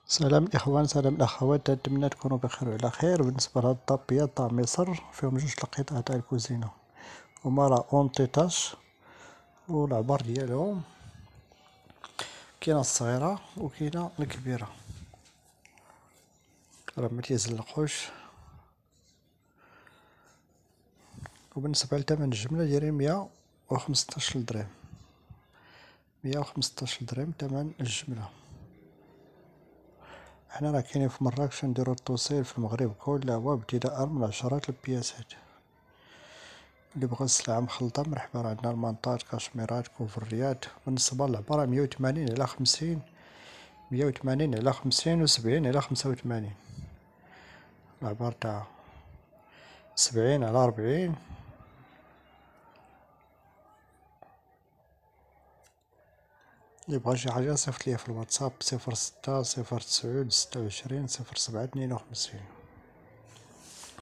سلام الإخوان، سلام الأخوات، نتمنى تكونوا بخير وعلى خير. بالنسبة لهاد الطابيات تاع مصر فيهم جوج القطع تاع الكوزينة، هما راه اون تيتاش والعبار ديالهم كاينة الصغيرة وكاينة الكبيرة، راه متيزلقوش. وبالنسبة لثمن الجملة دايرين 115 درهم، 115 درهم تمن الجملة. حنا راه كاينين في مراكش نديرو التوصيل في المغرب كله وابتداء من عشرات البياسات. اللي بغى السلعة مخلطة مرحبا، راه عندنا المنطاد، كاشميرات، كوفريات. بالنسبة للعبارة 180 على 50، 180 على 50 و70 على 85. العبار تاع 70 على 40. اللي بغى شي حاجة صيفط ليا في الواتساب 06 0 9 26 06 52.